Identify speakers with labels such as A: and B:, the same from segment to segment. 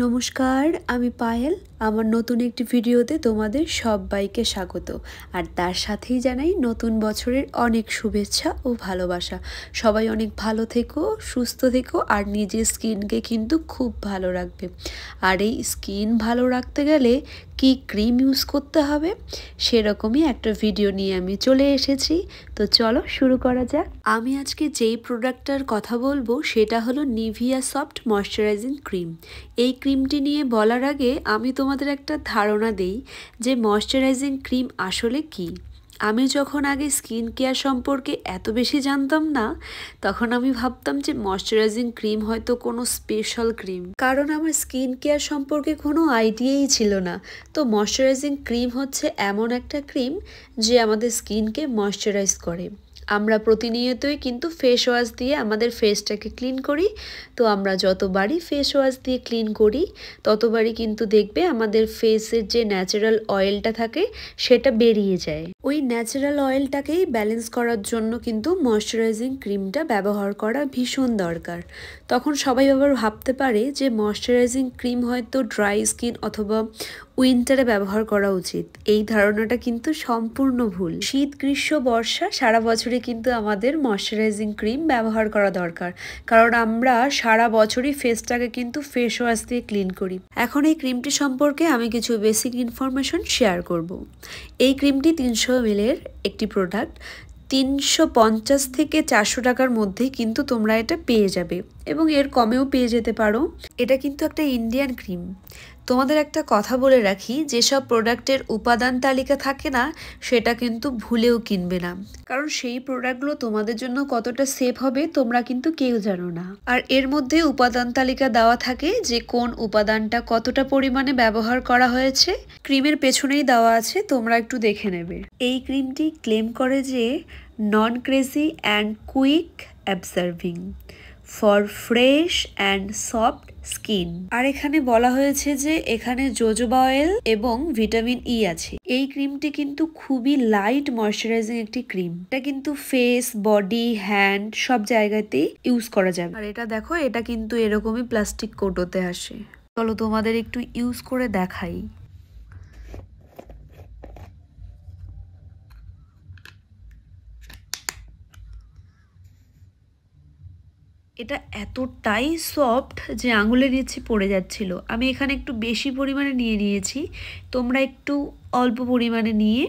A: নমস্কার, আমি পায়েল। আমার নতুন একটি ভিডিওতে তোমাদের সবাইকে স্বাগত। আর তার সাথেই জানাই নতুন বছরের অনেক শুভেচ্ছা ও ভালোবাসা। সবাই অনেক ভালো থেকো, সুস্থ থেকো আর নিজের স্কিনকে কিন্তু খুব ভালো রাখবে। আর এই স্কিন ভালো রাখতে গেলে কি ক্রিম ইউজ করতে হবে সেরকমই একটা ভিডিও নিয়ে আমি চলে এসেছি। তো চলো শুরু করা যাক। আমি আজকে যেই প্রোডাক্টটার কথা বলবো সেটা হলো নিভিয়া সফট ময়শ্চারাইজিং ক্রিম। এই ক্রিমটি নিয়ে বলার আগে আমি তোমাদের একটা ধারণা দেই যে ময়শ্চারাইজিং ক্রিম আসলে কি। আমি যখন আগে স্কিন কেয়ার সম্পর্কে এত বেশি জানতাম না, তখন আমি ভাবতাম যে ময়শ্চারাইজিং ক্রিম হয়তো কোনো স্পেশাল ক্রিম, কারণ আমার স্কিন কেয়ার সম্পর্কে কোনো আইডিয়াই ছিল না। তো ময়শ্চারাইজিং ক্রিম হচ্ছে এমন একটা ক্রিম যে আমাদের স্কিনকে ময়শ্চারাইজ করে। আমরা প্রতিনিয়তই কিন্তু ফেস ওয়াশ দিয়ে আমাদের ফেসটাকে ক্লিন করি। তো আমরা যতবারই ফেস ওয়াশ দিয়ে ক্লিন করি ততবারই কিন্তু দেখবে আমাদের ফেসের যে ন্যাচারাল অয়েলটা থাকে সেটা বেরিয়ে যায়। ওই ন্যাচারাল অয়েলটাকেই ব্যালেন্স করার জন্য কিন্তু ময়শ্চারাইজিং ক্রিমটা ব্যবহার করা ভীষণ দরকার। তখন সবাই আবার ভাবতে পারে যে ময়শ্চারাইজিং ক্রিম হয়তো ড্রাই স্কিন অথবা উইন্টারে ব্যবহার করা উচিত। এই ধারণাটা কিন্তু সম্পূর্ণ ভুল। শীত, গ্রীষ্ম, বর্ষা সারা বছরই কিন্তু আমাদের ময়শ্চারাইজিং ক্রিম ব্যবহার করা দরকার, কারণ আমরা সারা বছরই ফেসটাকে কিন্তু ফেস ওয়াশ দিয়ে ক্লিন করি। এখন এই ক্রিমটি সম্পর্কে আমি কিছু বেসিক ইনফরমেশন শেয়ার করব। এই ক্রিমটি 300 ml এর একটি প্রোডাক্ট। 350 থেকে 400 টাকার মধ্যে কিন্তু তোমরা এটা পেয়ে যাবে এবং এর কমেও পেয়ে যেতে পারো। এটা কিন্তু একটা ইন্ডিয়ান ক্রিম। তোমাদের একটা কথা বলে রাখি, যেসব প্রোডাক্টের উপাদান তালিকা থাকে না সেটা কিন্তু ভুলেও কিনবে না, কারণ সেই প্রোডাক্টগুলো তোমাদের জন্য কতটা সেফ হবে তোমরা কিন্তু কেউ জানো না। আর এর মধ্যে উপাদান তালিকা দেওয়া থাকে যে কোন উপাদানটা কতটা পরিমাণে ব্যবহার করা হয়েছে, ক্রিমের পেছনেই দেওয়া আছে, তোমরা একটু দেখে নেবে। এই ক্রিমটি ক্লেম করে যে non greasy and quick absorbing for fresh and soft skin. আর এখানে বলা হয়েছে যে এখানে জোজোবা অয়েল এবং ভিটামিন ই আছে। এই ক্রিমটি কিন্তু খুবই লাইট ময়শ্চারাইজিং একটি ক্রিম। এটা কিন্তু ফেস, বডি, হ্যান্ড সব জায়গাতেই ইউজ করা যাবে। আর এটা দেখো, এটা কিন্তু এরকমই প্লাস্টিক কৌটোতে আসে। চলো তোমাদের একটু ইউজ করে দেখাই। এটা এতটাই সফট যে আঙুলের নিচে পড়ে যাচ্ছিল। আমি এখানে একটু বেশি পরিমাণে নিয়ে নিয়েছি, তোমরা একটু অল্প পরিমাণে নিয়ে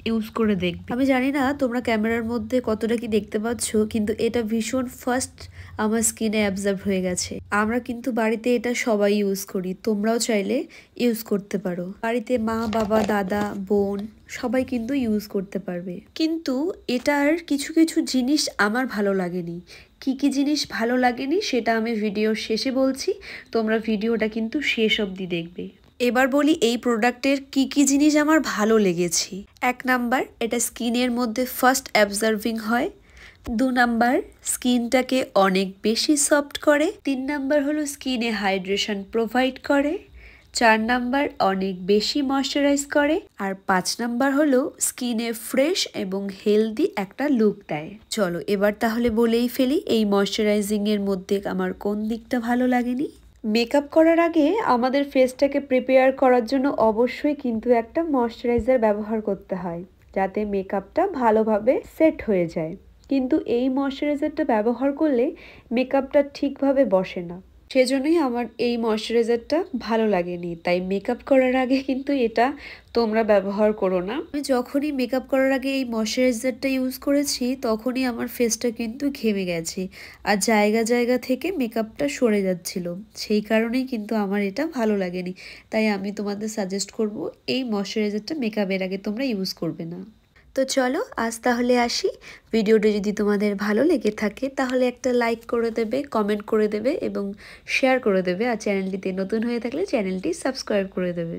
A: ইউজ করে দেখবে। আমি জানি না তোমরা ক্যামেরার মধ্যে কতটা কি দেখতে পাচ্ছ, কিন্তু এটা ভীষণ ফাস্ট আমার স্কিনে অ্যাবজর্ব হয়ে গেছে। আমরা কিন্তু বাড়িতে এটা সবাই ইউজ করি, তোমরাও চাইলে ইউজ করতে পারো। বাড়িতে মা, বাবা, দাদা, বোন সবাই কিন্তু ইউজ করতে পারবে। কিন্তু এটার কিছু কিছু জিনিস আমার ভালো লাগেনি। কি কি জিনিস ভালো লাগেনি সেটা আমি ভিডিওর শেষে বলছি, তোমরা ভিডিওটা কিন্তু শেষ অবধি দেখবে। এবার বলি এই প্রোডাক্টের কি কি জিনিস আমার ভালো লেগেছে। 1 নাম্বার, এটা স্কিনের মধ্যে ফার্স্ট অ্যাবজর্ভিং হয়। 2 নাম্বার, স্কিনটাকে অনেক বেশি সফট করে। 3 নাম্বার হলো স্কিনে হাইড্রেশন প্রোভাইড করে। 4 নাম্বার, অনেক বেশি ময়শ্চারাইজ করে। আর 5 নাম্বার হলো স্কিনে ফ্রেশ এবং হেলদি একটা লুক দেয়। চলো এবার তাহলে বলেই ফেলি এই ময়শ্চারাইজিং এর মধ্যে আমার কোন দিকটা ভালো লাগেনি। মেকআপ করার আগে আমাদের ফেসটাকে প্রিপেয়ার করার জন্য অবশ্যই কিন্তু একটা ময়শ্চারাইজার ব্যবহার করতে হয়, যাতে মেকআপটা ভালোভাবে সেট হয়ে যায়। কিন্তু এই ময়শ্চারাইজারটা ব্যবহার করলে মেকআপটা ঠিকভাবে বসে না, সেজন্যই আমার এই ময়শ্চারাইজারটা ভালো লাগেনি। তাই মেকআপ করার আগে কিন্তু এটা তোমরা ব্যবহার করো না। আমি যখনই মেকআপ করার আগে এই ময়শ্চারাইজারটা ইউজ করেছি তখনই আমার ফেসটা কিন্তু ঘেমে গেছে আর জায়গা জায়গা থেকে মেকআপটা সরে যাচ্ছিল। সেই কারণেই কিন্তু আমার এটা ভালো লাগেনি। তাই আমি তোমাদের সাজেস্ট করব এই ময়শ্চারাইজারটা মেকআপের আগে তোমরা ইউজ করবে না। তো চলো আজ তাহলে আসি। ভিডিওটা যদি তোমাদের ভালো লেগে থাকে তাহলে একটা লাইক করে দেবে, কমেন্ট করে দেবে এবং শেয়ার করে দেবে। আর চ্যানেলটিতে নতুন হয়ে থাকলে চ্যানেলটি সাবস্ক্রাইব করে দেবে।